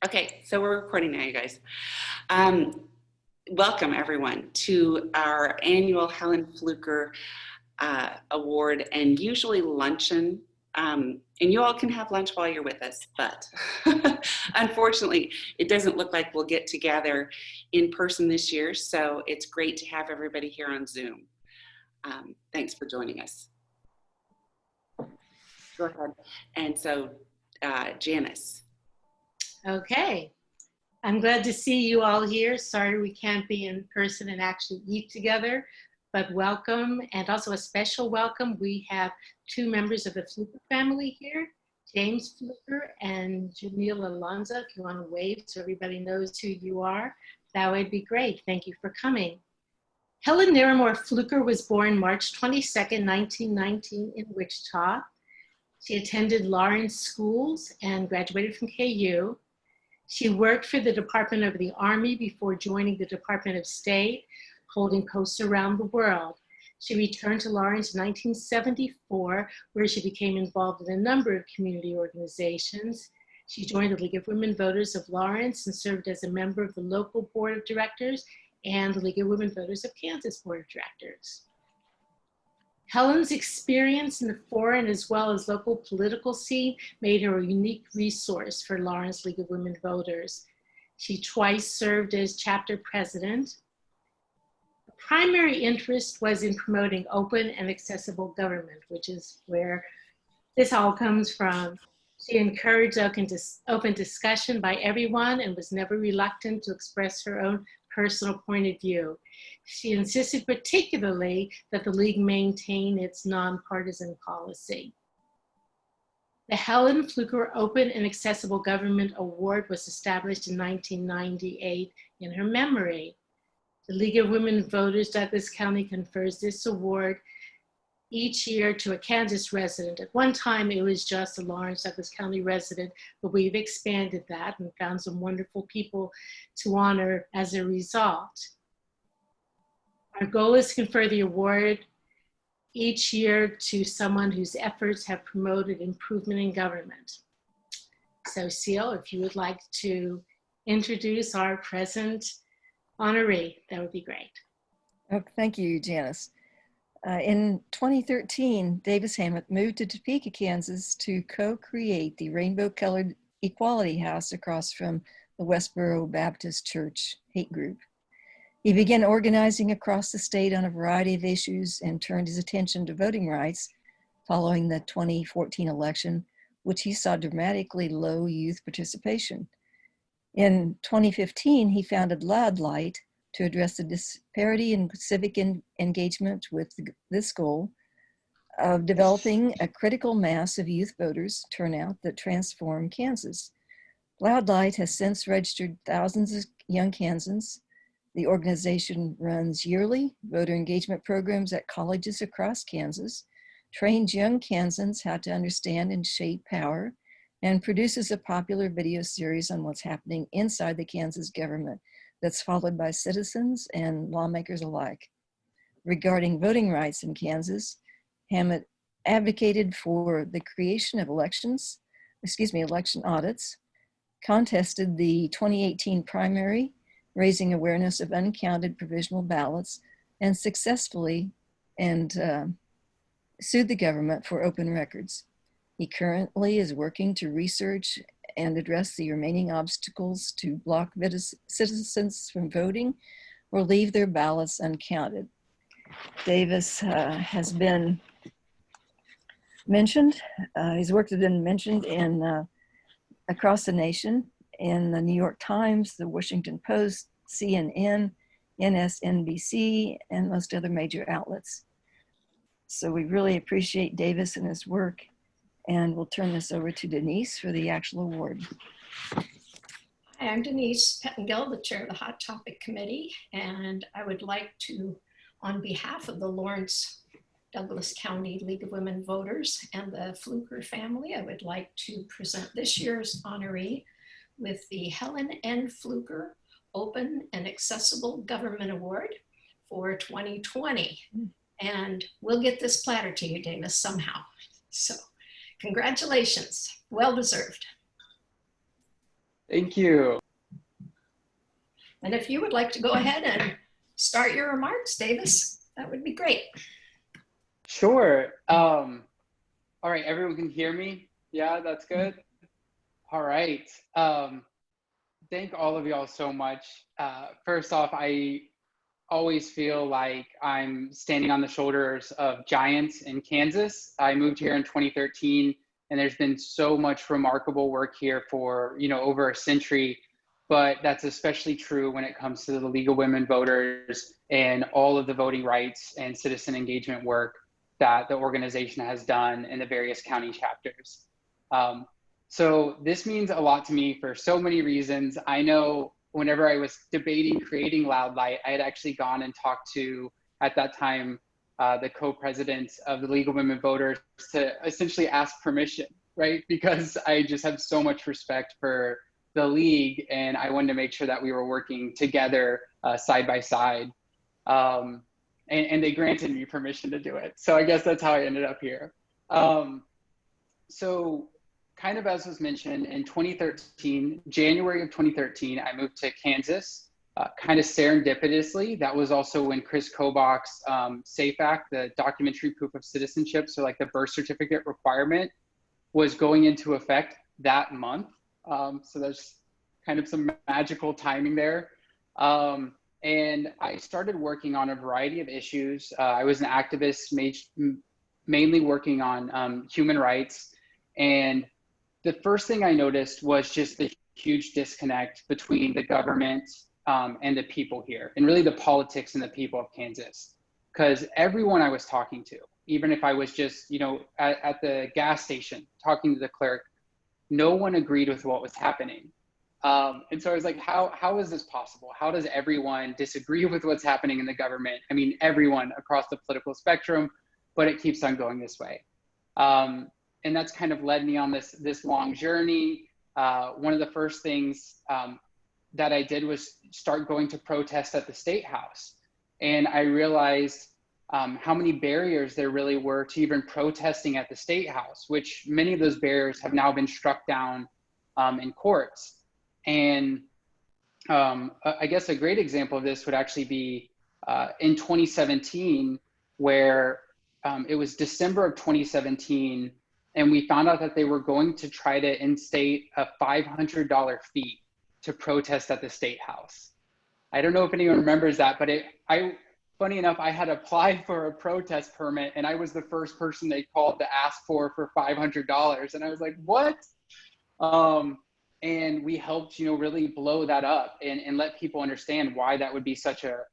Okay, so we're recording now, you guys. Welcome, everyone, to our annual Helen Fluker Award and usually luncheon. And you all can have lunch while you're with us, but unfortunately, it doesn't look like we'll get together in person this year, so it's great to have everybody here on Zoom. Thanks for joining us. Go ahead. And so, Janice. Okay, I'm glad to see you all here. Sorry we can't be in person and actually eat together, but welcome, and also a special welcome. We have two members of the Fluker family here, James Fluker and Jamil Alonzo. If you want to wave so everybody knows who you are, that would be great. Thank you for coming. Helen Naramore Fluker was born March 22nd, 1919 in Wichita. She attended Lawrence schools and graduated from KU. She worked for the Department of the Army before joining the Department of State, holding posts around the world. She returned to Lawrence in 1974, where she became involved in a number of community organizations. She joined the League of Women Voters of Lawrence and served as a member of the local board of directors and the League of Women Voters of Kansas board of directors. Helen's experience in the foreign as well as local political scene made her a unique resource for Lawrence League of Women Voters. She twice served as chapter president. Her primary interest was in promoting open and accessible government, which is where this all comes from. She encouraged open discussion by everyone and was never reluctant to express her own personal point of view. She insisted particularly that the League maintain its nonpartisan policy. The Helen Fluker Open and Accessible Government Award was established in 1998 in her memory. The League of Women Voters Douglas County confers this award each year to a Kansas resident. At one time, it was just a Lawrence Douglas County resident, but we've expanded that and found some wonderful people to honor as a result. Our goal is to confer the award each year to someone whose efforts have promoted improvement in government. So Seal, if you would like to introduce our present honoree, that would be great. Oh, thank you, Janice. In 2013, Davis Hammet moved to Topeka, Kansas to co-create the rainbow-colored Equality House across from the Westboro Baptist Church hate group. He began organizing across the state on a variety of issues and turned his attention to voting rights following the 2014 election, which he saw dramatically low youth participation. In 2015, he founded Loud Light to address the disparity in civic engagement with this goal of developing a critical mass of youth voters turnout that transform Kansas. Loud Light has since registered thousands of young Kansans. The organization runs yearly voter engagement programs at colleges across Kansas, trains young Kansans how to understand and shape power, and produces a popular video series on what's happening inside the Kansas government that's followed by citizens and lawmakers alike. Regarding voting rights in Kansas, Hammet advocated for the creation of election audits, contested the 2018 primary, raising awareness of uncounted provisional ballots, and successfully sued the government for open records. He currently is working to research and address the remaining obstacles to block citizens from voting or leave their ballots uncounted. Davis has been mentioned, his work has been mentioned in across the nation in the New York Times, the Washington Post, CNN, MSNBC, and most other major outlets. So we really appreciate Davis and his work, and we'll turn this over to Denise for the actual award. Hi, I'm Denise Pettengill, the chair of the Hot Topic Committee, and I would like to, on behalf of the Lawrence Douglas County League of Women Voters and the Fluker family, I would like to present this year's honoree with the Helen N. Fluker Open and Accessible Government Award for 2020. And we'll get this platter to you, Davis, somehow. So congratulations, well deserved. Thank you. And if you would like to go ahead and start your remarks, Davis, that would be great. Sure. All right, everyone can hear me? Yeah, that's good. All right. Thank all of y'all so much. First off, I always feel like I'm standing on the shoulders of giants in Kansas. I moved here in 2013, and there's been so much remarkable work here for, over a century. But that's especially true when it comes to the League of Women Voters and all of the voting rights and citizen engagement work that the organization has done in the various county chapters. So this means a lot to me for so many reasons. I know whenever I was debating creating Loud Light, I had actually gone and talked to, at that time, the co-presidents of the League of Women Voters to essentially ask permission, right? Because I just have so much respect for the League, and I wanted to make sure that we were working together side by side. And they granted me permission to do it. So I guess that's how I ended up here. So kind of as was mentioned, in 2013, January of 2013, I moved to Kansas, kind of serendipitously. That was also when Chris Kobach's SAFE Act, the documentary proof of citizenship, so like the birth certificate requirement, was going into effect that month. So there's kind of some magical timing there. And I started working on a variety of issues. I was an activist, mainly working on human rights. And the first thing I noticed was just the huge disconnect between the government and the people here, and really the politics and the people of Kansas. Because everyone I was talking to, even if I was just, at the gas station talking to the clerk, no one agreed with what was happening. And so I was like, how is this possible? How does everyone disagree with what's happening in the government? I mean, everyone across the political spectrum, but it keeps on going this way. And that's kind of led me on this long journey. One of the first things that I did was start going to protest at the State House. And I realized how many barriers there really were to even protesting at the State House, which many of those barriers have now been struck down in courts. And I guess a great example of this would actually be in 2017, where it was December of 2017, and we found out that they were going to try to instate a $500 fee to protest at the State House. I don't know if anyone remembers that, but funny enough, I had applied for a protest permit, and I was the first person they called to ask for $500. And I was like, what? And we helped, really blow that up and let people understand why that would be such a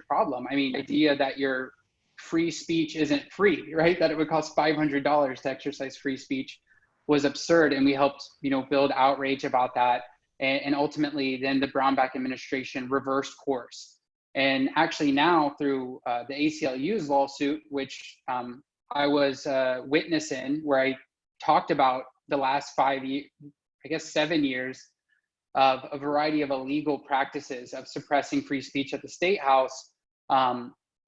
problem. I mean, the idea that your free speech isn't free, right? That it would cost $500 to exercise free speech was absurd. And we helped, build outrage about that. And ultimately, then the Brownback administration reversed course. And actually now through the ACLU's lawsuit, which I was a witness in, where I talked about the last 7 years of a variety of illegal practices of suppressing free speech at the State House.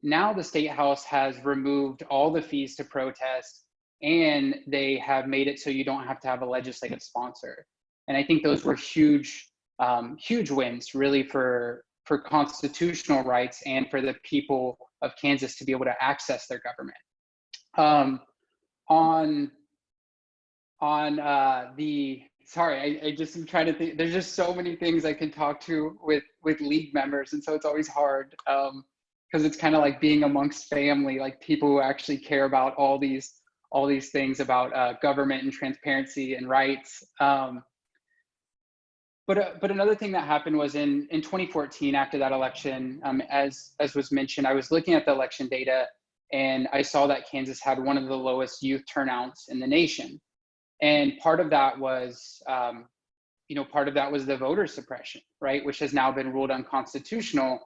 Now the State House has removed all the fees to protest, and they have made it so you don't have to have a legislative sponsor. And I think those were huge wins, really, for constitutional rights and for the people of Kansas to be able to access their government. I just am trying to think. There's just so many things I can talk to with League members, and so it's always hard because it's kind of like being amongst family, like people who actually care about all these things about government and transparency and rights. But another thing that happened was in 2014, after that election, as was mentioned, I was looking at the election data, and I saw that Kansas had one of the lowest youth turnouts in the nation. And part of that was, the voter suppression, right, which has now been ruled unconstitutional.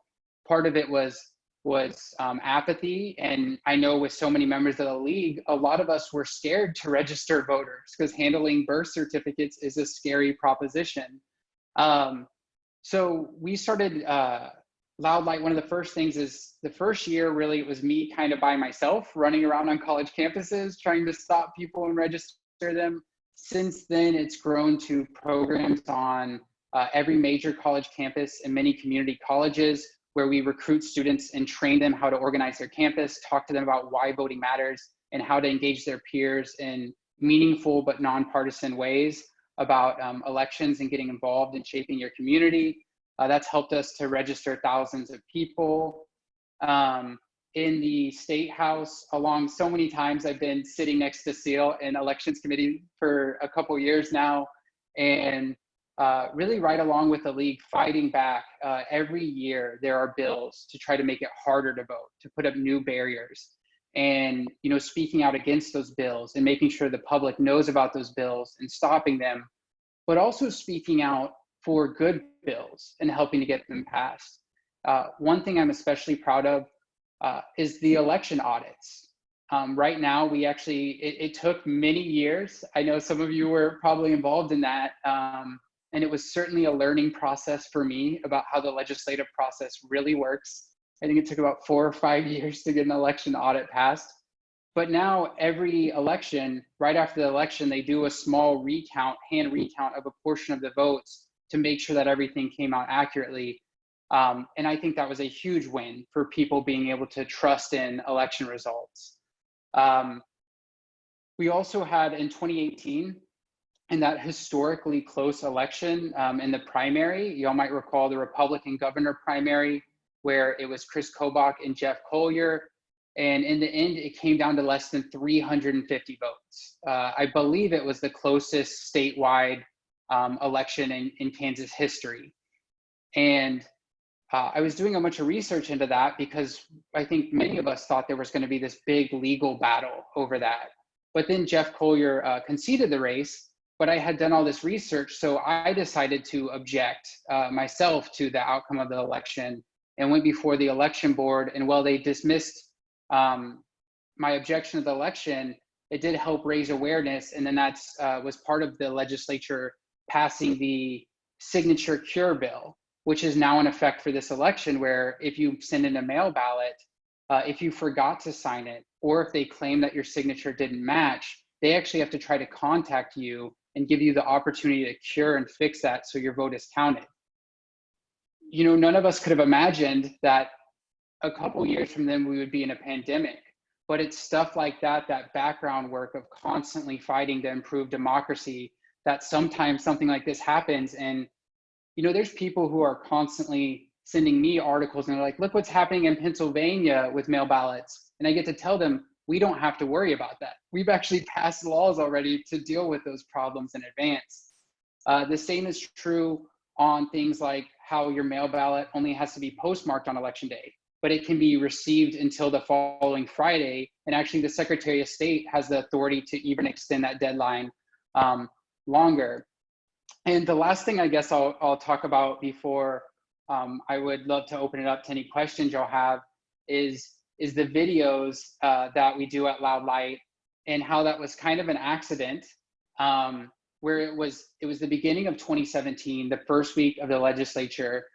Part of it was apathy. And I know with so many members of the League, a lot of us were scared to register voters because handling birth certificates is a scary proposition. So we started Loud Light. One of the first things is the first year, really, it was me kind of by myself running around on college campuses, trying to stop people and register them. Since then, it's grown to programs on every major college campus and many community colleges, where we recruit students and train them how to organize their campus, talk to them about why voting matters and how to engage their peers in meaningful but nonpartisan ways about elections and getting involved in shaping your community. That's helped us to register thousands of people. In the State House, along so many times, I've been sitting next to Seal in elections committee for a couple years now, and really right along with the league fighting back. Every year there are bills to try to make it harder to vote, to put up new barriers, and speaking out against those bills and making sure the public knows about those bills and stopping them, but also speaking out for good bills and helping to get them passed. One thing I'm especially proud of is the election audits. Right now, we actually, it took many years. I know some of you were probably involved in that. And it was certainly a learning process for me about how the legislative process really works. I think it took about 4 or 5 years to get an election audit passed. But now every election, right after the election, they do a small recount, hand recount of a portion of the votes to make sure that everything came out accurately. And I think that was a huge win for people being able to trust in election results. We also had in 2018, in that historically close election in the primary, y'all might recall the Republican governor primary, where it was Chris Kobach and Jeff Collier. And in the end, it came down to less than 350 votes. I believe it was the closest statewide election in Kansas history. And I was doing a bunch of research into that because I think many of us thought there was going to be this big legal battle over that. But then Jeff Collier conceded the race, but I had done all this research, so I decided to object myself to the outcome of the election and went before the election board. And while they dismissed my objection to the election, it did help raise awareness. And then that was part of the legislature passing the signature cure bill, which is now in effect for this election, where if you send in a mail ballot, if you forgot to sign it, or if they claim that your signature didn't match, they actually have to try to contact you and give you the opportunity to cure and fix that so your vote is counted. None of us could have imagined that a couple years from then we would be in a pandemic, but it's stuff like that, that background work of constantly fighting to improve democracy, that sometimes something like this happens. And there's people who are constantly sending me articles and they're like, look what's happening in Pennsylvania with mail ballots. And I get to tell them, we don't have to worry about that. We've actually passed laws already to deal with those problems in advance. The same is true on things like how your mail ballot only has to be postmarked on election day, but it can be received until the following Friday. And actually the Secretary of State has the authority to even extend that deadline longer. And the last thing I guess I'll talk about before I would love to open it up to any questions y'all have is the videos that we do at Loud Light, and how that was kind of an accident, where it was the beginning of 2017, the first week of the legislature,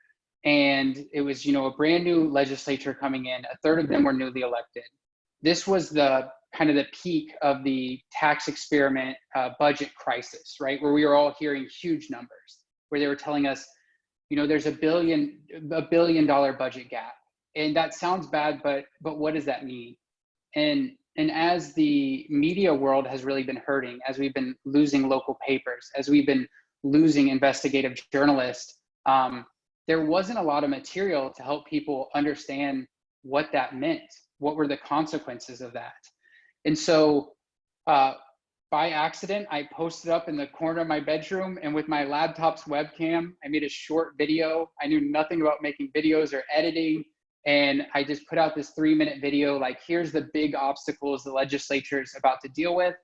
and it was a brand new legislature coming in. A third of them were newly elected. This was the kind of the peak of the tax experiment budget crisis, right? Where we were all hearing huge numbers, where they were telling us, there's a $1 billion budget gap. And that sounds bad, but what does that mean? And as the media world has really been hurting, as we've been losing local papers, as we've been losing investigative journalists, there wasn't a lot of material to help people understand what that meant. What were the consequences of that? And so by accident, I posted up in the corner of my bedroom, and with my laptop's webcam, I made a short video. I knew nothing about making videos or editing. And I just put out this 3-minute video, like, here's the big obstacles the legislature is about to deal with.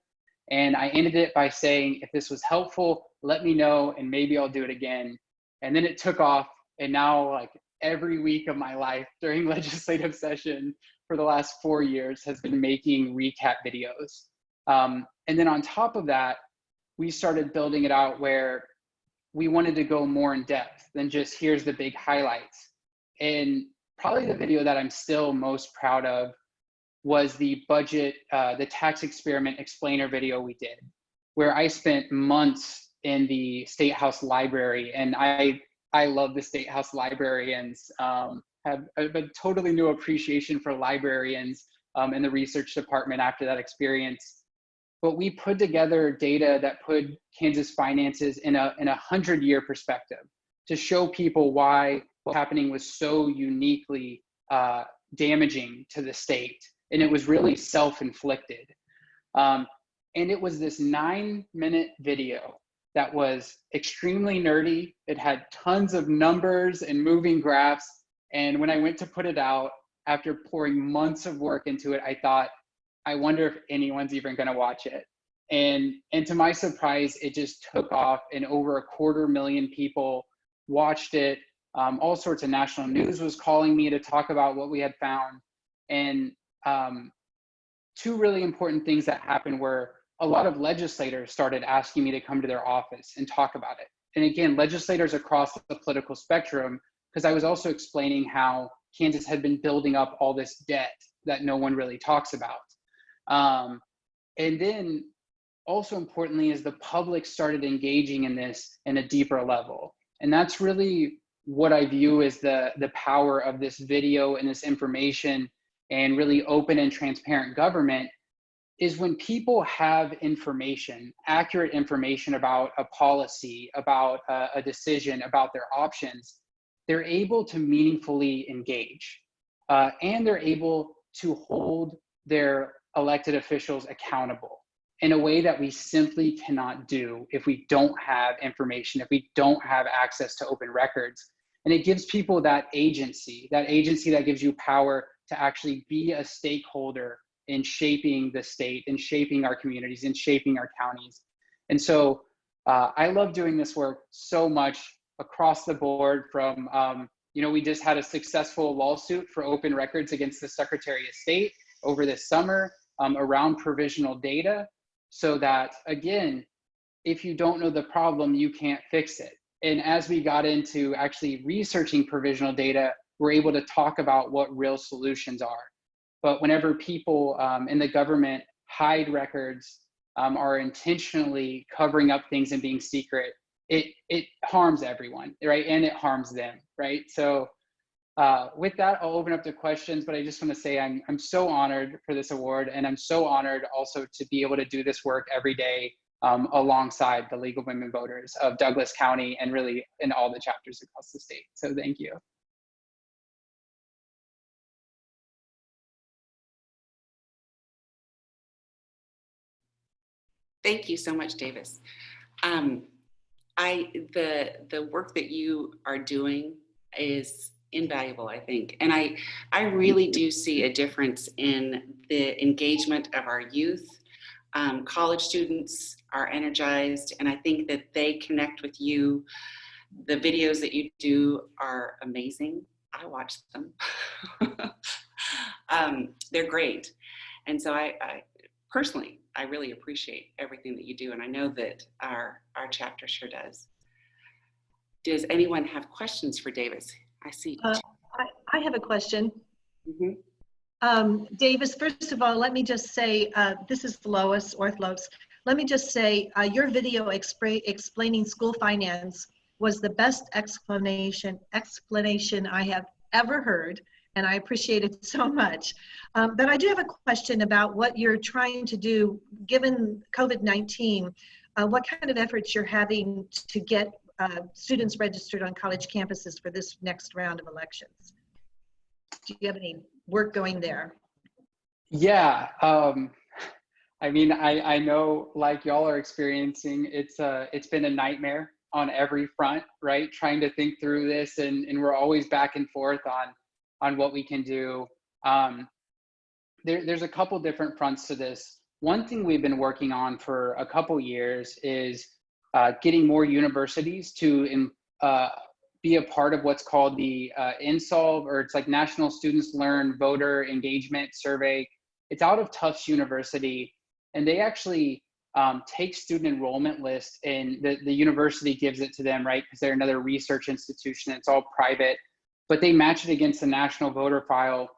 And I ended it by saying, if this was helpful, let me know, and maybe I'll do it again. And then it took off. And now, like, every week of my life during legislative session for the last 4 years has been making recap videos. And then on top of that, we started building it out where we wanted to go more in depth than just here's the big highlights. And probably the video that I'm still most proud of was the budget, the tax experiment explainer video we did, where I spent months in the State House Library, and I love the State House librarians. Have a totally new appreciation for librarians in the research department after that experience. But we put together data that put Kansas finances in a 100-year perspective to show people why what's happening was so uniquely damaging to the state, and it was really self-inflicted. And it was this 9-minute video that was extremely nerdy. It had tons of numbers and moving graphs. And when I went to put it out, after pouring months of work into it, I thought, I wonder if anyone's even gonna watch it. And to my surprise, it just took off, and over 250,000 people watched it. All sorts of national news was calling me to talk about what we had found. And two really important things that happened were a lot of legislators started asking me to come to their office and talk about it. And again, legislators across the political spectrum, because I was also explaining how Kansas had been building up all this debt that no one really talks about. And then also importantly is the public started engaging in this in a deeper level. And that's really what I view as the power of this video and this information and really open and transparent government, is when people have information, accurate information about a policy, about a decision, about their options, they're able to meaningfully engage. And they're able to hold their elected officials accountable in a way that we simply cannot do if we don't have information, if we don't have access to open records. And it gives people that agency that gives you power to actually be a stakeholder in shaping the state, in shaping our communities, in shaping our counties. And so I love doing this work so much across the board from, we just had a successful lawsuit for open records against the Secretary of State over this summer around provisional data, so that, again, if you don't know the problem, you can't fix it. And as we got into actually researching provisional data, we're able to talk about what real solutions are. But whenever people in the government hide records, are intentionally covering up things and being secret, it harms everyone, right? And it harms them, right? So with that, I'll open up to questions, but I just want to say I'm so honored for this award, and I'm so honored also to be able to do this work every day alongside the League of Women Voters of Douglas County and really in all the chapters across the state. So thank you. Thank you so much, Davis. The work that you are doing is invaluable, I think. And I really do see a difference in the engagement of our youth. College students are energized, and I think that they connect with you. The videos that you do are amazing. I watch them. They're great. And so I personally, I really appreciate everything that you do, and I know that our chapter sure does. Does anyone have questions for Davis? I see. I have a question. Mm-hmm. Davis, first of all, let me just say, this is Lois Orthlos. Let me just say, your video explaining school finance was the best explanation I have ever heard, and I appreciate it so much. But I do have a question about what you're trying to do, given COVID-19, what kind of efforts you're having to get students registered on college campuses for this next round of elections. Do you have any work going there? Yeah, I mean, I know, like y'all are experiencing, it's been a nightmare on every front, right? Trying to think through this, and we're always back and forth on what we can do. There's a couple different fronts to this. One thing we've been working on for a couple years is getting more universities to be a part of what's called the NSOLV, or it's like National Students Learn Voter Engagement Survey. It's out of Tufts University, and they actually take student enrollment lists, and the university gives it to them, right? Because they're another research institution, it's all private, but they match it against the national voter file.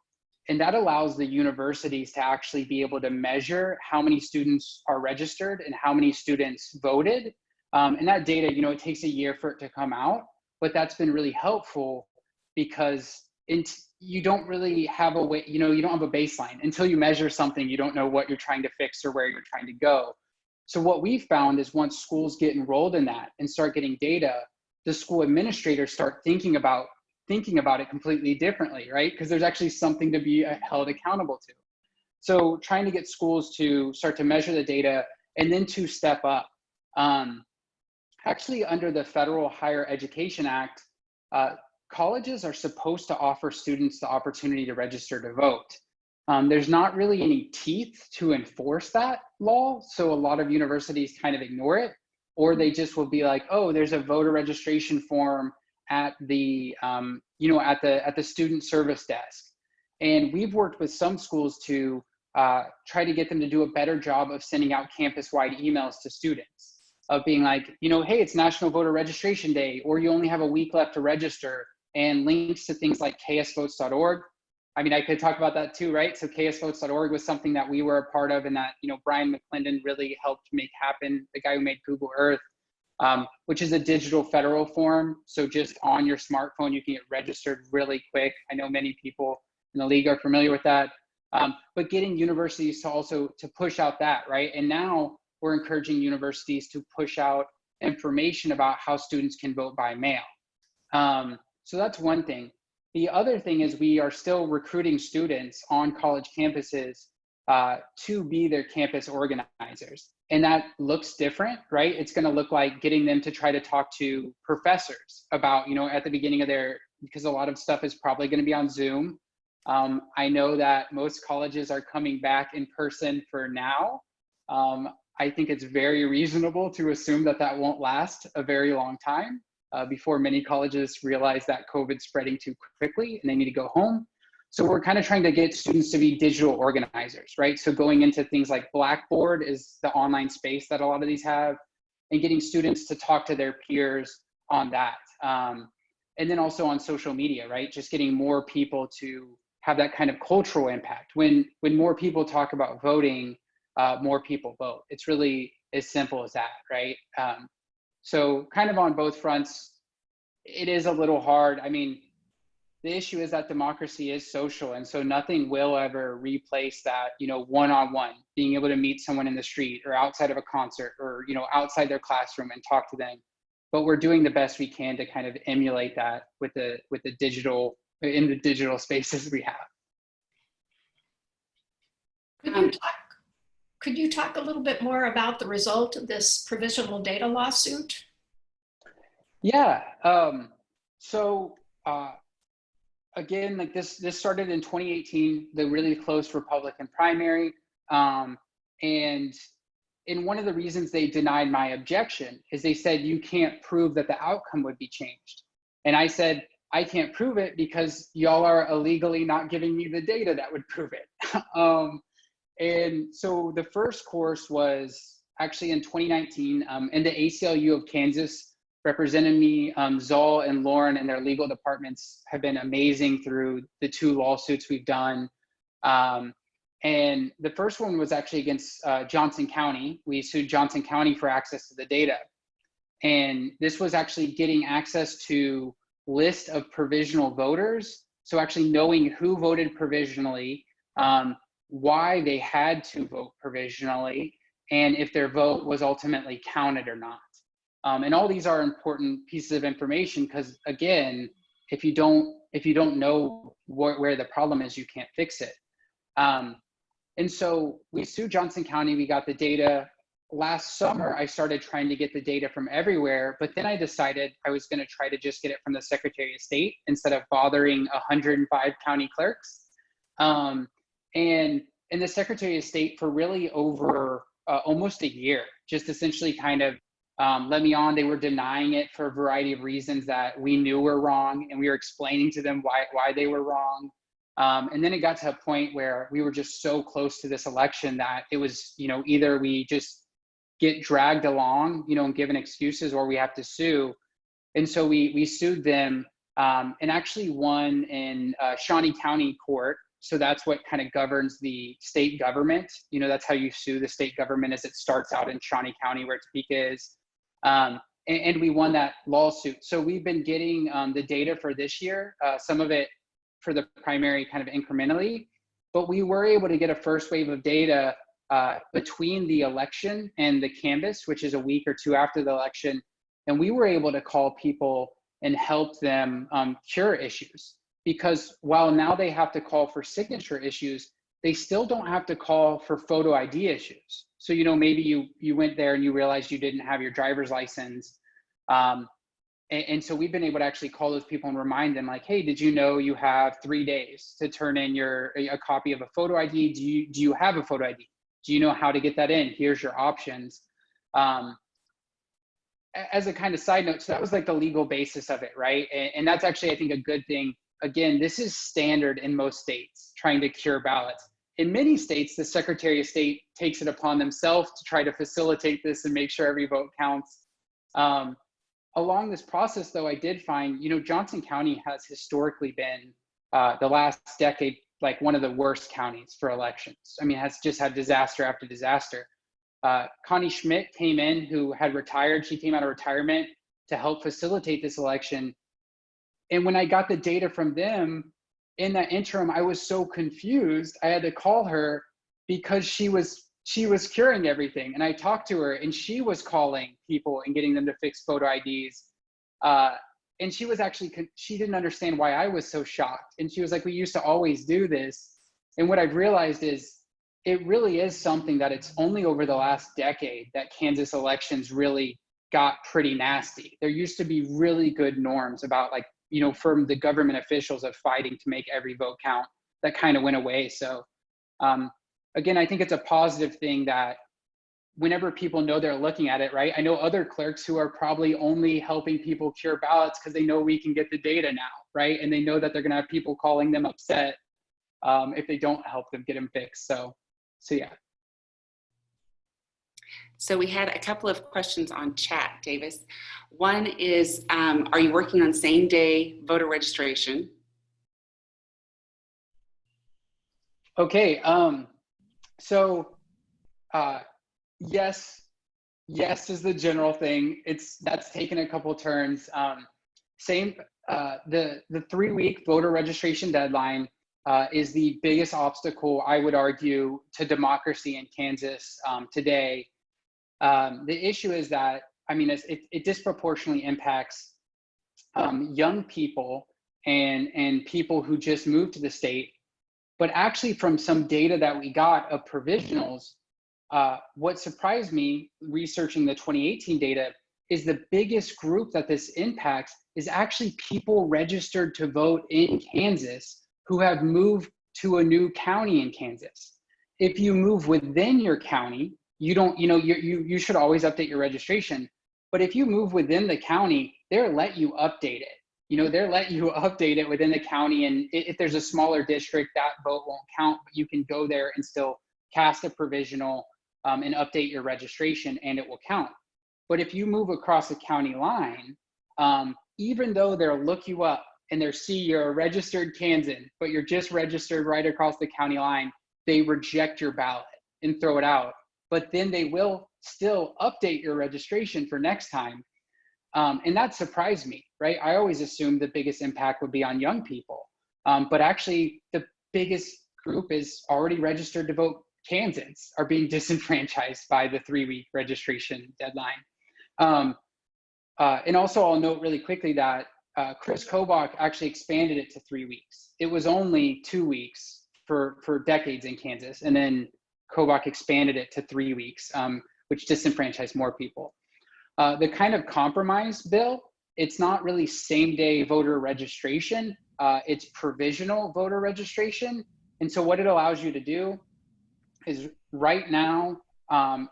And that allows the universities to actually be able to measure how many students are registered and how many students voted And that data, you know, it takes a year for it to come out, but that's been really helpful because you don't really have a way, you know, you don't have a baseline. Until you measure something, you don't know what you're trying to fix or where you're trying to go. So what we found is once schools get enrolled in that and start getting data, the school administrators start thinking about it completely differently, right? Because there's actually something to be held accountable to. So trying to get schools to start to measure the data and then to step up. Actually, under the Federal Higher Education Act, colleges are supposed to offer students the opportunity to register to vote. There's not really any teeth to enforce that law, so a lot of universities kind of ignore it, or they just will be like, oh, there's a voter registration form at the you know, at the student service desk. And we've worked with some schools to try to get them to do a better job of sending out campus-wide emails to students, of being like, you know, hey, it's National Voter Registration Day, or you only have a week left to register, and links to things like ksvotes.org. I mean, I could talk about that too, right? So ksvotes.org was something that we were a part of and that, you know, Brian McClendon really helped make happen, the guy who made Google Earth, which is a digital federal form. So just on your smartphone, you can get registered really quick. I know many people in the league are familiar with that. But getting universities to also to push out that, right? And now we're encouraging universities to push out information about how students can vote by mail. So that's one thing. The other thing is we are still recruiting students on college campuses to be their campus organizers. And that looks different, right? It's gonna look like getting them to try to talk to professors about, you know, at the beginning of because a lot of stuff is probably gonna be on Zoom. I know that most colleges are coming back in person for now. I think it's very reasonable to assume that that won't last a very long time before many colleges realize that COVID's spreading too quickly and they need to go home. So we're kind of trying to get students to be digital organizers, right? So going into things like Blackboard is the online space that a lot of these have, and getting students to talk to their peers on that. And then also on social media, right? Just getting more people to have that kind of cultural impact. When more people talk about voting, more people vote. It's really as simple as that, right? So kind of on both fronts, it is a little hard. I mean, the issue is that democracy is social, and so nothing will ever replace that, you know, one-on-one, being able to meet someone in the street or outside of a concert or, you know, outside their classroom and talk to them. But we're doing the best we can to kind of emulate that with the digital, in the digital spaces we have. Could you talk a little bit more about the result of this provisional data lawsuit? Yeah. Again, like this started in 2018, the really close Republican primary. And one of the reasons they denied my objection is they said, you can't prove that the outcome would be changed. And I said, I can't prove it because y'all are illegally not giving me the data that would prove it. And so the first course was actually in 2019, and the ACLU of Kansas represented me. Zal and Lauren and their legal departments have been amazing through the 2 lawsuits we've done. And the first one was actually against Johnson County. We sued Johnson County for access to the data. And this was actually getting access to list of provisional voters. So actually knowing who voted provisionally, why they had to vote provisionally, and if their vote was ultimately counted or not. And all these are important pieces of information because, again, if you don't know where the problem is, you can't fix it. And so we sued Johnson County. We got the data. Last summer, I started trying to get the data from everywhere, but then I decided I was going to try to just get it from the Secretary of State instead of bothering 105 county clerks. And the Secretary of State for really over almost a year, just essentially kind of let me on. They were denying it for a variety of reasons that we knew were wrong, and we were explaining to them why they were wrong. And then it got to a point where we were just so close to this election that it was, you know, either we just get dragged along, you know, and given excuses, or we have to sue. And so we sued them and actually won in Shawnee County Court. So that's what kind of governs the state government. You know, that's how you sue the state government, as it starts out in Shawnee County where Topeka is. And we won that lawsuit. So we've been getting the data for this year, some of it for the primary kind of incrementally, but we were able to get a first wave of data between the election and the canvass, which is a week or two after the election. And we were able to call people and help them cure issues, because while now they have to call for signature issues, they still don't have to call for photo ID issues. So, you know, maybe you went there and you realized you didn't have your driver's license. And so we've been able to actually call those people and remind them, like, hey, did you know you have 3 days to turn in a copy of a photo ID? Do you have a photo ID? Do you know how to get that in? Here's your options. As a kind of side note, so that was like the legal basis of it, right? And that's actually, I think, a good thing. Again, this is standard in most states, trying to cure ballots. In many states, the Secretary of State takes it upon themselves to try to facilitate this and make sure every vote counts. Along this process, though, I did find, you know, Johnson County has historically been the last decade, like one of the worst counties for elections. I mean, it has just had disaster after disaster. Connie Schmidt came in, who had retired. She came out of retirement to help facilitate this election. And when I got the data from them in that interim, I was so confused. I had to call her because she was curing everything. And I talked to her, and she was calling people and getting them to fix photo IDs. And she was actually, she didn't understand why I was so shocked. And she was like, we used to always do this. And what I've realized is it really is something that it's only over the last decade that Kansas elections really got pretty nasty. There used to be really good norms about, like, you know, from the government officials of fighting to make every vote count. That kind of went away. So again, I think it's a positive thing that whenever people know they're looking at it, right? I know other clerks who are probably only helping people cure ballots because they know we can get the data now, right? And they know that they're going to have people calling them upset if they don't help them get them fixed. So yeah. So we had a couple of questions on chat, Davis. One is, are you working on same-day voter registration? Okay, so yes is the general thing. That's taken a couple turns. The 3-week voter registration deadline is the biggest obstacle, I would argue, to democracy in Kansas today. The issue is that, I mean, it disproportionately impacts young people and people who just moved to the state. But actually, from some data that we got of provisionals, what surprised me researching the 2018 data is the biggest group that this impacts is actually people registered to vote in Kansas who have moved to a new county in Kansas. If you move within your county, you don't, you know, you should always update your registration. But if you move within the county, they'll let you update it. You know, they'll let you update it within the county. And if there's a smaller district, that vote won't count, but you can go there and still cast a provisional and update your registration, and it will count. But if you move across the county line, even though they'll look you up and they'll see you're a registered Kansan, but you're just registered right across the county line, they reject your ballot and throw it out. But then they will still update your registration for next time. And that surprised me, right? I always assumed the biggest impact would be on young people. But actually, the biggest group is already registered to vote Kansans are being disenfranchised by the 3-week registration deadline. And also, I'll note really quickly that Chris Kobach actually expanded it to 3 weeks. It was only 2 weeks for decades in Kansas. And then Kobach expanded it to 3 weeks, which disenfranchised more people. The kind of compromise bill, it's not really same-day voter registration. It's provisional voter registration. And so what it allows you to do is right now,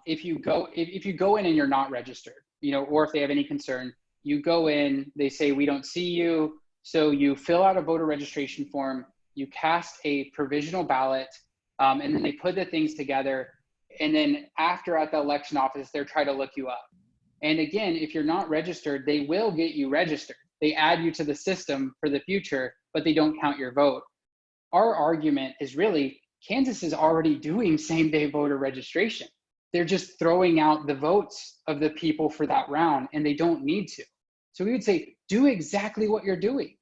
if you go in and you're not registered, you know, or if they have any concern, you go in, they say, we don't see you. So you fill out a voter registration form, you cast a provisional ballot, and then they put the things together. And then after at the election office, they're trying to look you up. And again, if you're not registered, they will get you registered. They add you to the system for the future, but they don't count your vote. Our argument is really, Kansas is already doing same-day voter registration. they're just throwing out the votes of the people for that round, and they don't need to. So we would say, do exactly what you're doing.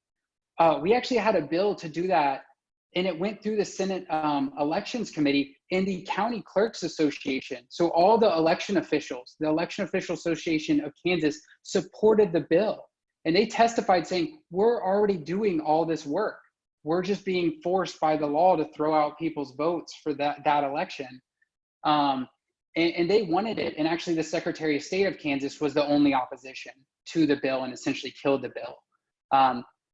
We actually had a bill to do that, and it went through the Senate Elections Committee and the County Clerks Association. So all the election officials, the Election Official Association of Kansas, supported the bill. And they testified saying, we're already doing all this work. We're just being forced by the law to throw out people's votes for that election. And they wanted it. And actually the Secretary of State of Kansas was the only opposition to the bill and essentially killed the bill.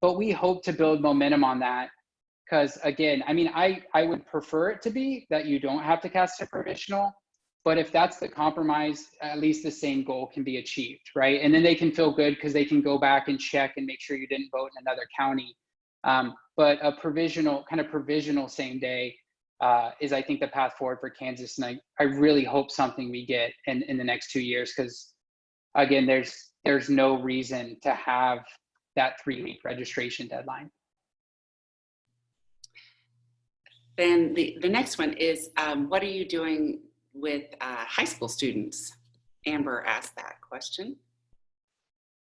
But we hope to build momentum on that. Because again, I mean, I would prefer it to be that you don't have to cast a provisional, but if that's the compromise, at least the same goal can be achieved, right? And then they can feel good because they can go back and check and make sure you didn't vote in another county. But a provisional same day is, I think, the path forward for Kansas. And I really hope something we get in the next 2 years, because again, there's no reason to have that 3-week registration deadline. Then the next one is, what are you doing with high school students? Amber asked that question.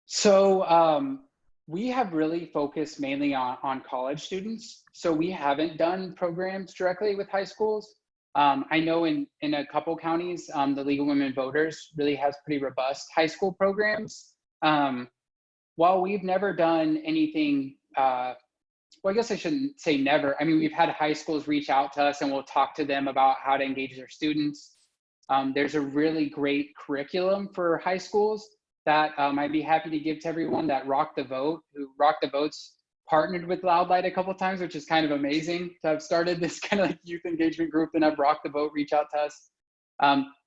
So we have really focused mainly on college students. So we haven't done programs directly with high schools. I know in a couple counties, the League of Women Voters really has pretty robust high school programs. While we've never done anything, well, I guess I shouldn't say never. I mean, we've had high schools reach out to us and we'll talk to them about how to engage their students. There's a really great curriculum for high schools that I'd be happy to give to everyone, that Rock the Vote, who Rock the Vote's partnered with Loud Light a couple of times, which is kind of amazing to have started this kind of like youth engagement group and have Rock the Vote reach out to us.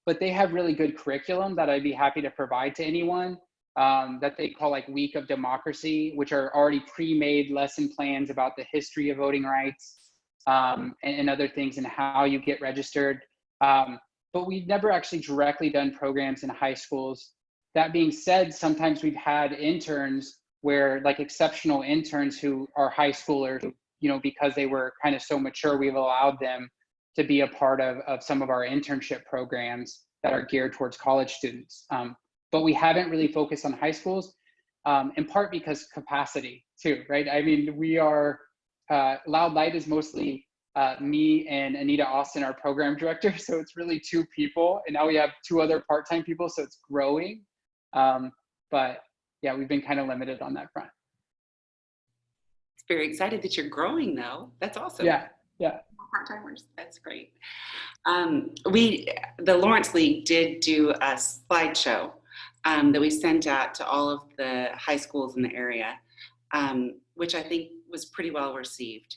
But they have really good curriculum that I'd be happy to provide to anyone. That they call like Week of Democracy, which are already pre-made lesson plans about the history of voting rights and other things and how you get registered. But we've never actually directly done programs in high schools. That being said, sometimes we've had interns where like exceptional interns who are high schoolers, you know, because they were kind of so mature, we've allowed them to be a part of some of our internship programs that are geared towards college students. But we haven't really focused on high schools, in part because capacity too, right? I mean, we are, Loud Light is mostly me and Anita Austin, our program director. So it's really 2 people. And now we have 2 other part-time people, so it's growing. But yeah, we've been kind of limited on that front. It's very excited that you're growing though. That's awesome. Yeah. Part-timers, that's great. The Lawrence League did do a slideshow that we sent out to all of the high schools in the area, which I think was pretty well received.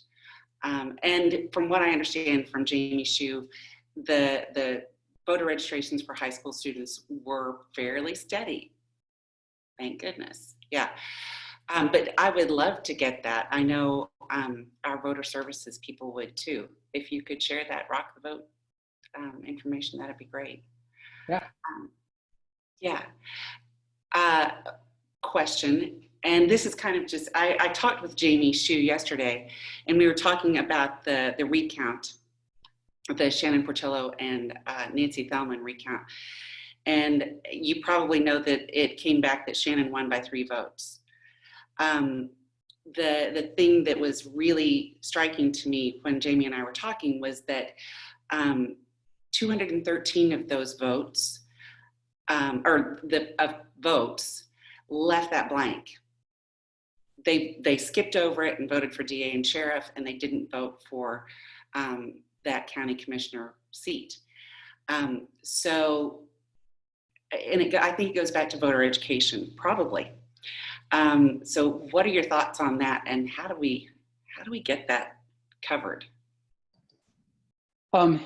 And from what I understand from Jamie Hsu, the voter registrations for high school students were fairly steady. Thank goodness. Yeah. But I would love to get that. I know our voter services people would too. If you could share that Rock the Vote information, that'd be great. Yeah. Question, and this is kind of just, I talked with Jamie Hsu yesterday, and we were talking about the recount, the Shannon Portillo and Nancy Thelman recount. And you probably know that it came back that Shannon won by 3 votes. The thing that was really striking to me when Jamie and I were talking was that 213 of those votes, votes left that blank. They skipped over it and voted for DA and sheriff, and they didn't vote for that county commissioner seat. So, and I think it goes back to voter education, probably. So what are your thoughts on that, and how do we get that covered?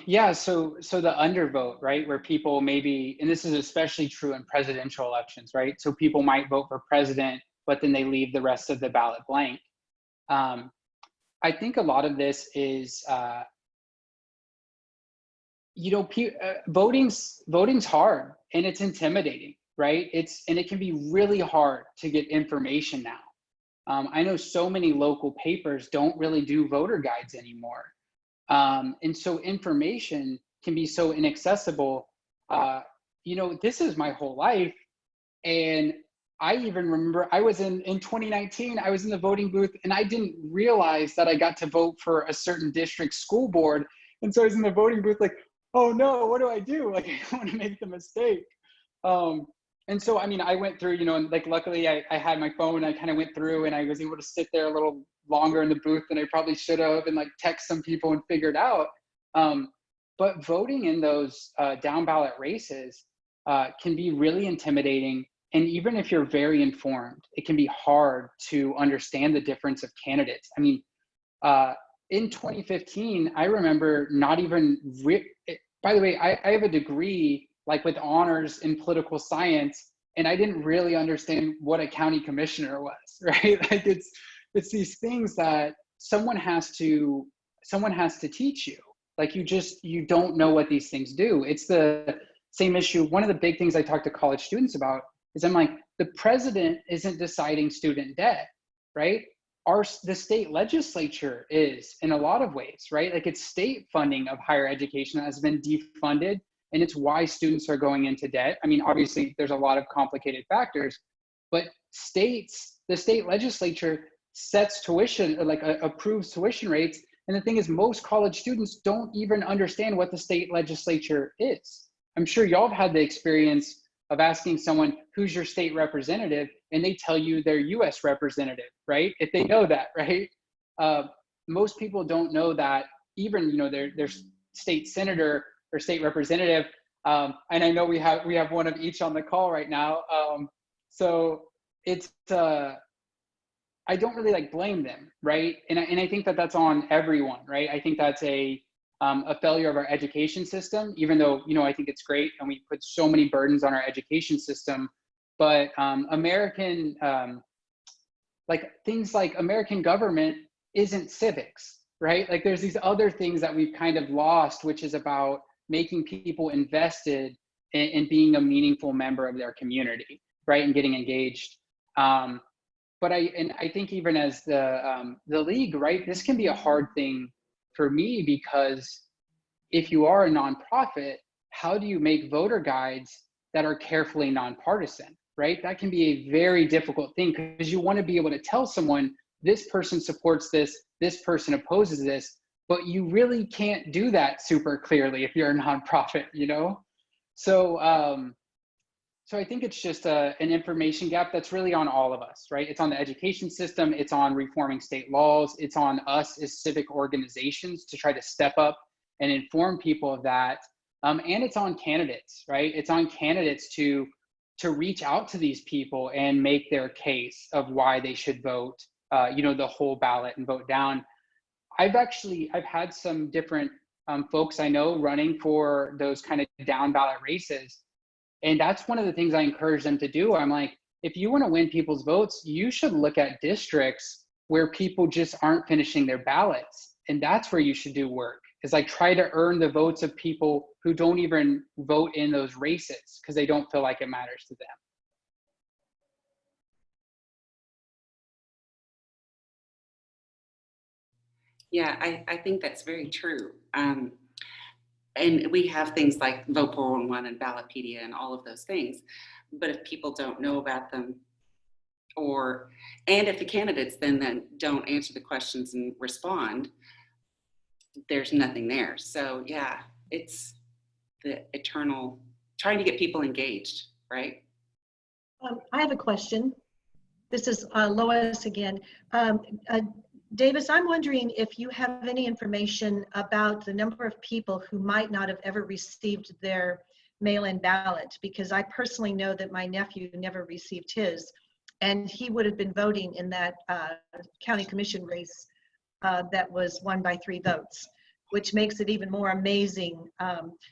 Yeah, so the undervote, right, where people maybe, and this is especially true in presidential elections, right? So people might vote for president, but then they leave the rest of the ballot blank. I think a lot of this is, voting's hard and it's intimidating, right? And it can be really hard to get information now. I know so many local papers don't really do voter guides anymore. And so information can be so inaccessible. you know, this is my whole life. And I even remember I was in 2019, I was in the voting booth and I didn't realize that I got to vote for a certain district school board. And so I was in the voting booth like, oh no, what do I do? Like, I don't want to make the mistake. And so, I mean, I went through, you know, and like, luckily I had my phone, I kind of went through and I was able to sit there a little longer in the booth than I probably should have and like text some people and figure it out. But voting in those down ballot races can be really intimidating. And even if you're very informed, it can be hard to understand the difference of candidates. I mean, in 2015, I remember not even, by the way, I have a degree like with honors in political science, and I didn't really understand what a county commissioner was, right? Like it's these things that someone has to teach you. Like you don't know what these things do. It's the same issue. One of the big things I talk to college students about is I'm like, the president isn't deciding student debt, right? The state legislature is in a lot of ways, right? Like it's state funding of higher education that has been defunded, and it's why students are going into debt. I mean, obviously there's a lot of complicated factors, but the state legislature sets tuition, or like approves tuition rates. And the thing is, most college students don't even understand what the state legislature is. I'm sure y'all have had the experience of asking someone, who's your state representative? And they tell you their US representative, right? If they know that, right? Most people don't know that even, you know, their state senator or state representative. And I know we have one of each on the call right now. So it's, I don't really like blame them, right? And I think that that's on everyone, right? I think that's a failure of our education system, even though, you know, I think it's great and we put so many burdens on our education system. But American, like things like American government isn't civics, right? Like there's these other things that we've kind of lost, which is about making people invested in being a meaningful member of their community, right? And getting engaged. But I think even as the league, right, this can be a hard thing for me, because if you are a nonprofit, how do you make voter guides that are carefully nonpartisan, right? That can be a very difficult thing, because you want to be able to tell someone this person supports this person opposes this, but you really can't do that super clearly if you're a nonprofit, you know? So, so I think it's just an information gap that's really on all of us, right? It's on the education system, it's on reforming state laws, it's on us as civic organizations to try to step up and inform people of that. And it's on candidates, right? It's on candidates to reach out to these people and make their case of why they should vote, you know, the whole ballot and vote down. I've had some different folks I know running for those kind of down ballot races. And that's one of the things I encourage them to do. I'm like, if you want to win people's votes, you should look at districts where people just aren't finishing their ballots. And that's where you should do work, is like try to earn the votes of people who don't even vote in those races because they don't feel like it matters to them. Yeah, I think that's very true. And we have things like Vote 411 and Ballotpedia and all of those things. But if people don't know about them, and if the candidates then don't answer the questions and respond, there's nothing there. So yeah, it's the eternal trying to get people engaged, right? I have a question. This is Lois again. Davis, I'm wondering if you have any information about the number of people who might not have ever received their mail-in ballot, because I personally know that my nephew never received his, and he would have been voting in that county commission race that was won by 3 votes, which makes it even more amazing.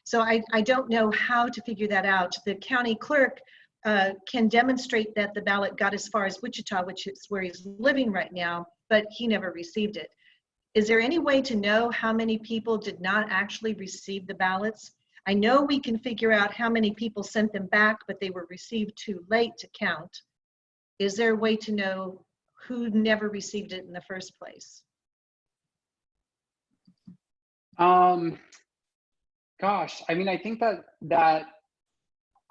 So I don't know how to figure that out. The county clerk can demonstrate that the ballot got as far as Wichita, which is where he's living right now, but he never received it. Is there any way to know how many people did not actually receive the ballots? I know we can figure out how many people sent them back, but they were received too late to count. Is there a way to know who never received it in the first place? Gosh, I mean, I think that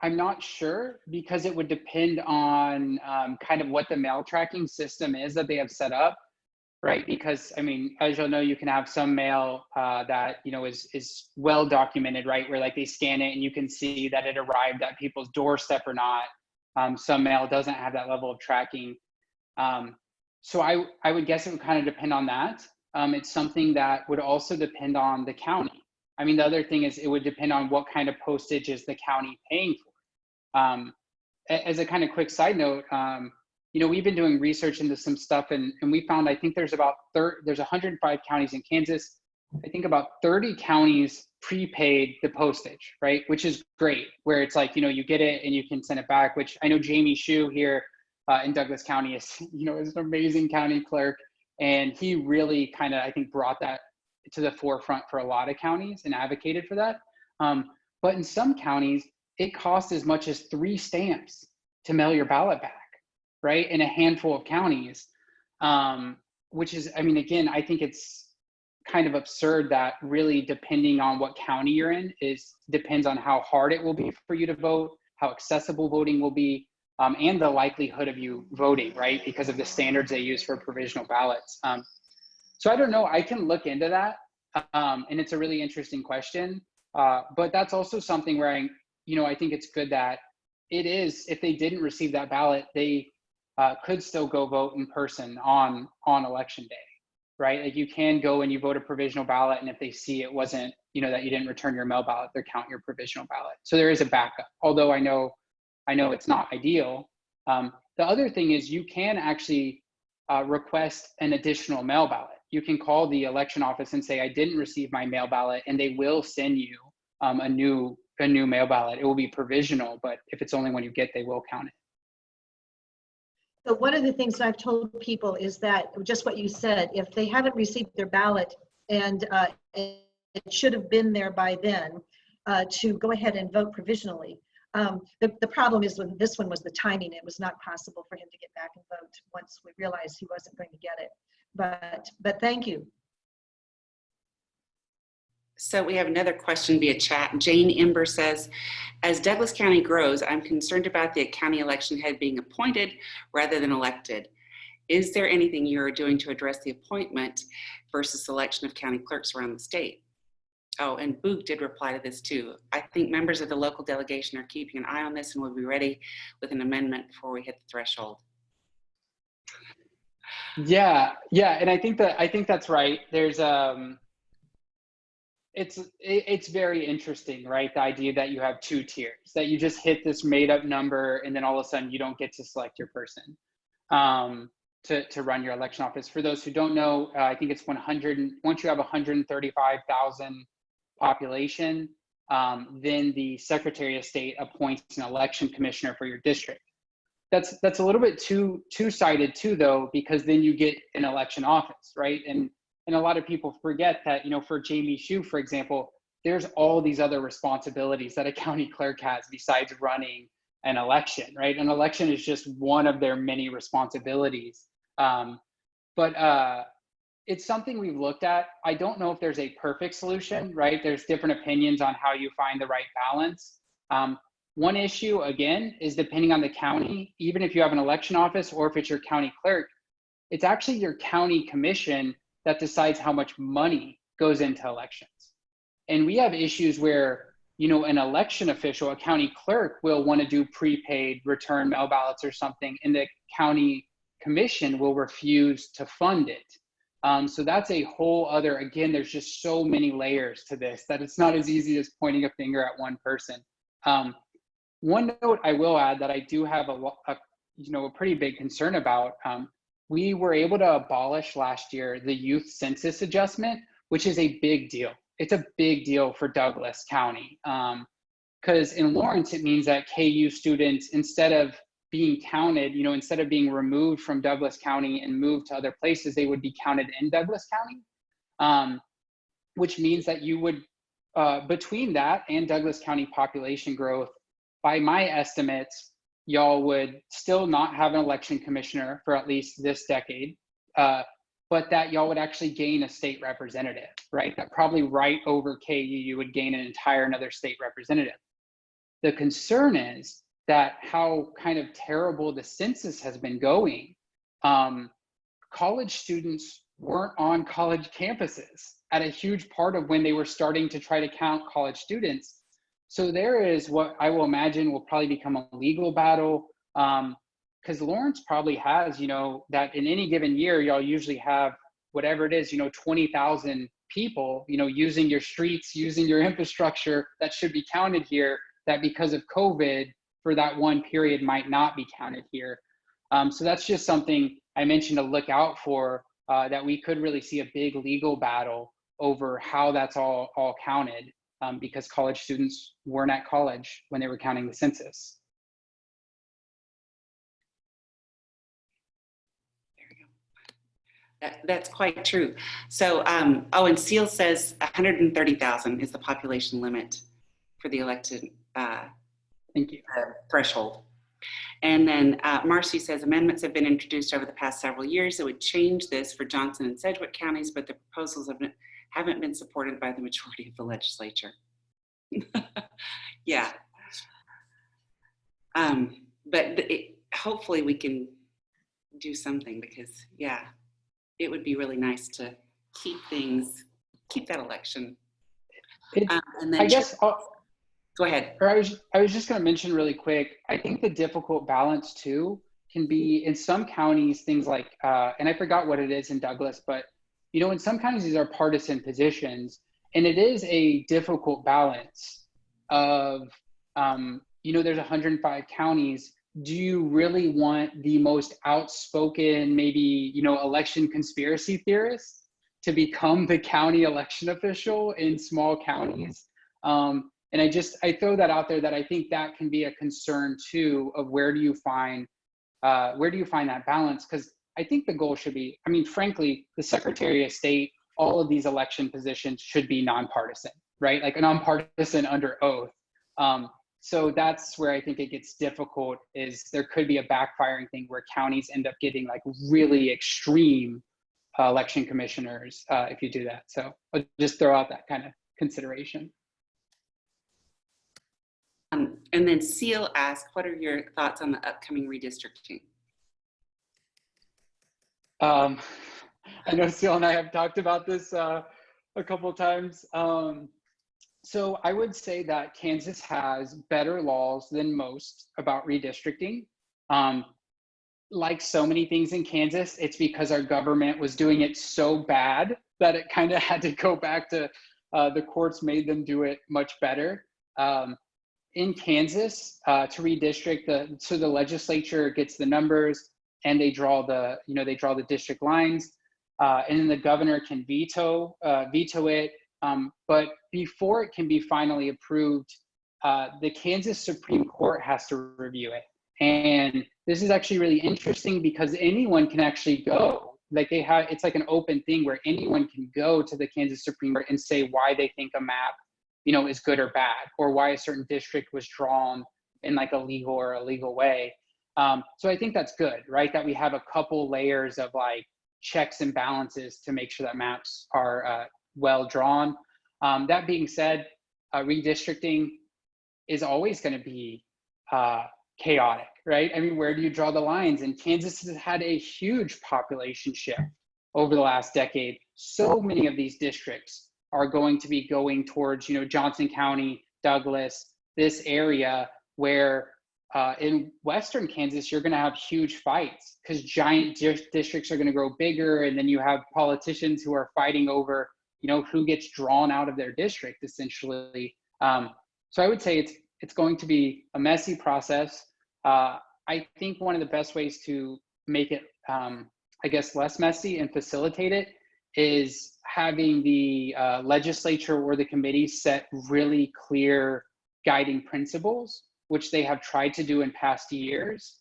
I'm not sure, because it would depend on kind of what the mail tracking system is that they have set up, right? Because I mean, as you'll know, you can have some mail that, you know, is well documented, right? Where like they scan it and you can see that it arrived at people's doorstep or not. Some mail doesn't have that level of tracking. So I would guess it would kind of depend on that. It's something that would also depend on the county. I mean, the other thing is it would depend on what kind of postage is the county paying for. As a kind of quick side note, you know, we've been doing research into some stuff, and we found, I think there's about there's 105 counties in Kansas. I think about 30 counties prepaid the postage, right? Which is great, where it's like, you know, you get it and you can send it back, which I know Jamie Shu here in Douglas County is, you know, is an amazing county clerk. And he really kind of, I think, brought that to the forefront for a lot of counties and advocated for that. But in some counties, it costs as much as 3 stamps to mail your ballot back, right? In a handful of counties, which is, I mean, again, I think it's kind of absurd that really depending on what county you're in depends on how hard it will be for you to vote, how accessible voting will be, and the likelihood of you voting, right? Because of the standards they use for provisional ballots. So I don't know, I can look into that. And it's a really interesting question. But that's also something where I think it's good that it is, if they didn't receive that ballot, they could still go vote in person on election day, right? Like you can go and you vote a provisional ballot, and if they see it wasn't, you know, that you didn't return your mail ballot, they count your provisional ballot. So there is a backup, although I know it's not ideal. The other thing is you can actually request an additional mail ballot. You can call the election office and say, I didn't receive my mail ballot, and they will send you a new mail ballot. It will be provisional, but if it's only one you get, they will count it. So one of the things I've told people is that just what you said, if they haven't received their ballot and it should have been there by then, to go ahead and vote provisionally. The problem is with this one was the timing. It was not possible for him to get back and vote once we realized he wasn't going to get it. But thank you. So we have another question via chat. Jane Ember says, as Douglas County grows, I'm concerned about the county election head being appointed rather than elected. Is there anything you're doing to address the appointment versus selection of county clerks around the state? Oh, and Boog did reply to this too. I think members of the local delegation are keeping an eye on this and will be ready with an amendment before we hit the threshold. Yeah, and I think that's right. There's it's very interesting, right? The idea that you have 2 tiers, that you just hit this made up number and then all of a sudden you don't get to select your person to run your election office. For those who don't know, I think it's 100. Once you have 135,000 population, then the Secretary of State appoints an election commissioner for your district. That's a little bit two-sided too, though, because then you get an election office, right? And a lot of people forget that, you know, for Jamie Shu, for example, there's all these other responsibilities that a county clerk has besides running an election, right? An election is just one of their many responsibilities. But it's something we've looked at. I don't know if there's a perfect solution, right? There's different opinions on how you find the right balance. One issue, again, is depending on the county, even if you have an election office or if it's your county clerk, it's actually your county commission that decides how much money goes into elections. And we have issues where, you know, an election official, a county clerk, will want to do prepaid return mail ballots or something, and the county commission will refuse to fund it. So that's a whole other, again, there's just so many layers to this that it's not as easy as pointing a finger at one person. One note I will add that I do have a pretty big concern about, we were able to abolish last year the youth census adjustment, which is a big deal. It's a big deal for Douglas County, because in Lawrence, it means that KU students, instead of being counted, you know, instead of being removed from Douglas County and moved to other places, they would be counted in Douglas County, which means that you would, between that and Douglas County population growth, by my estimates, y'all would still not have an election commissioner for at least this decade, but that y'all would actually gain a state representative, right? That probably right over KU, you would gain an entire another state representative. The concern is that how kind of terrible the census has been going. College students weren't on college campuses at a huge part of when they were starting to try to count college students. So there is what I will imagine will probably become a legal battle, because Lawrence probably has, that in any given year, y'all usually have whatever it is, 20,000 people, using your streets, using your infrastructure that should be counted here, that because of COVID for that one period might not be counted here. So that's just something I mentioned to look out for, that we could really see a big legal battle over how that's all counted, because college students weren't at college when they were counting the census. That's quite true. So, and Seal says 130,000 is the population limit for the elected Thank you. Threshold. And then Marcy says amendments have been introduced over the past several years that would change this for Johnson and Sedgwick counties, but the proposals haven't been supported by the majority of the legislature. Yeah. But hopefully we can do something, because yeah, it would be really nice to keep that election. And then I guess go ahead. Or I was just going to mention really quick, I think the difficult balance too can be in some counties, things like, and I forgot what it is in Douglas, but in some counties these are partisan positions, and it is a difficult balance of, there's 105 counties. Do you really want the most outspoken, maybe, election conspiracy theorist to become the county election official in small counties? And I throw that out there, that I think that can be a concern too, of where do you find that balance? Because I think the goal should be, frankly, the Secretary of State, all of these election positions should be nonpartisan, right? Like a nonpartisan under oath. So that's where I think it gets difficult, is there could be a backfiring thing where counties end up getting like really extreme election commissioners if you do that. So I'll just throw out that kind of consideration. And then Seal asked, what are your thoughts on the upcoming redistricting? I know Seal and I have talked about this a couple of times. So I would say that Kansas has better laws than most about redistricting. Like so many things in Kansas, it's because our government was doing it so bad that it kind of had to go back to the courts made them do it much better. In Kansas, to redistrict, so the legislature gets the numbers and they draw the district lines, and then the governor can veto it. But before it can be finally approved, the Kansas Supreme Court has to review it. And this is actually really interesting because anyone can actually go. Like it's like an open thing where anyone can go to the Kansas Supreme Court and say why they think a map is good or bad, or why a certain district was drawn in like a legal or illegal way. So I think that's good, right? That we have a couple layers of like checks and balances to make sure that maps are well drawn. That being said, redistricting is always going to be chaotic, right? Where do you draw the lines? And Kansas has had a huge population shift over the last decade. So many of these districts are going to be going towards, Johnson County, Douglas, this area where in Western Kansas, you're going to have huge fights because giant districts are going to grow bigger. And then you have politicians who are fighting over, who gets drawn out of their district, essentially. So I would say it's going to be a messy process. I think one of the best ways to make it, less messy and facilitate it is having the legislature or the committee set really clear guiding principles, which they have tried to do in past years,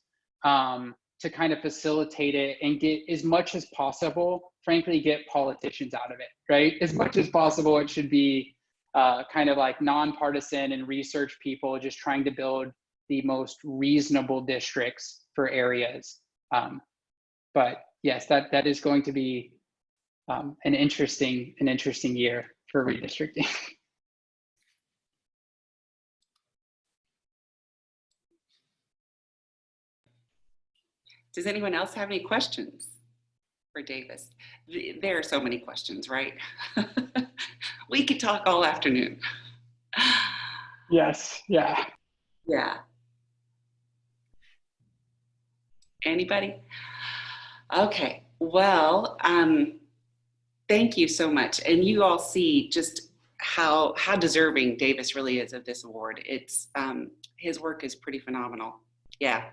to kind of facilitate it and get as much as possible, frankly, get politicians out of it, right? As much as possible, it should be kind of like nonpartisan and research people just trying to build the most reasonable districts for areas. But yes, that is going to be an interesting year for redistricting. Does anyone else have any questions for Davis? There are so many questions, right? We could talk all afternoon. Yes, yeah. Yeah. Anybody? Okay, well, thank you so much. And you all see just how deserving Davis really is of this award. It's his work is pretty phenomenal. Yeah,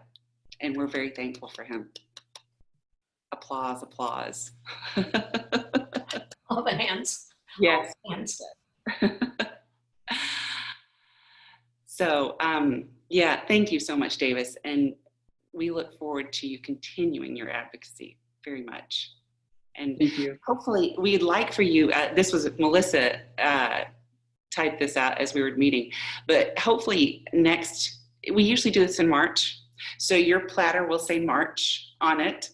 and we're very thankful for him. Applause, applause. All the hands. Yes. All the hands. So, yeah, thank you so much, Davis. And we look forward to you continuing your advocacy very much. And Thank you. hopefully we'd like for you, this was Melissa typed this out as we were meeting, but hopefully we usually do this in March. So your platter will say March on it.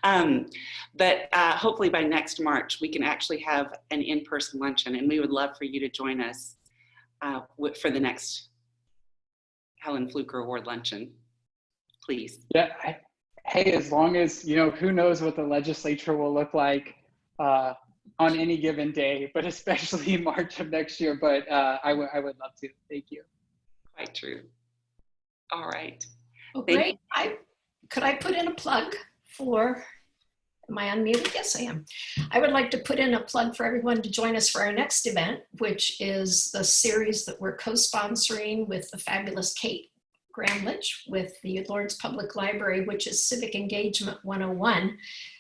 But hopefully by next March, we can actually have an in-person luncheon, and we would love for you to join us for the next Helen Fluker Award luncheon, please. Yeah, hey, as long as, who knows what the legislature will look like on any given day, but especially March of next year. But I would love to. Thank you. Quite true. All right. Oh, great. Could I put in a plug for, am I unmuted? Yes, I am. I would like to put in a plug for everyone to join us for our next event, which is the series that we're co-sponsoring with the fabulous Kate Gramlich with the Lawrence Public Library, which is Civic Engagement 101.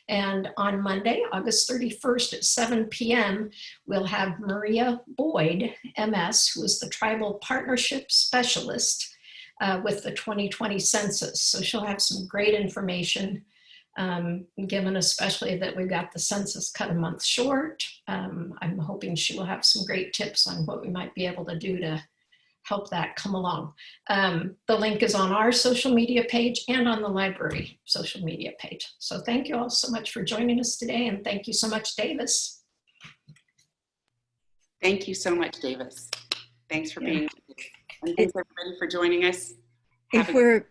And on Monday, August 31st at 7 p.m., we'll have Maria Boyd, MS, who is the Tribal Partnership Specialist with the 2020 census. So she'll have some great information, given especially that we've got the census cut a month short. I'm hoping she will have some great tips on what we might be able to do to help that come along. The link is on our social media page and on the library social media page. So thank you all so much for joining us today, and thank you so much, Davis. Thank you so much, Davis. Thanks for being here. And thanks everybody for joining us. If we're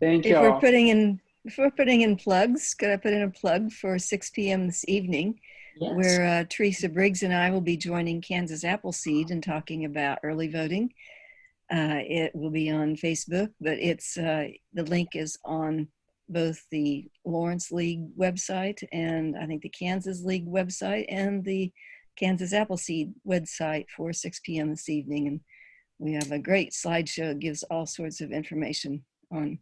putting in plugs, could I put in a plug for 6 p.m. this evening, Yes. where Teresa Briggs and I will be joining Kansas Appleseed and talking about early voting. It will be on Facebook, but it's the link is on both the Lawrence League website and I think the Kansas League website and the Kansas Appleseed website for 6 p.m. this evening. And we have a great slideshow. It gives all sorts of information on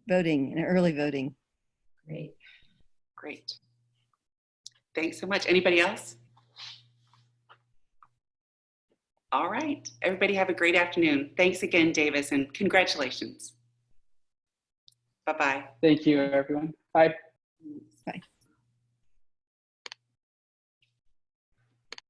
voting and early voting. Great. Great. Thanks so much. Anybody else? All right. Everybody have a great afternoon. Thanks again, Davis, and congratulations. Bye-bye. Thank you, everyone. Bye. Bye.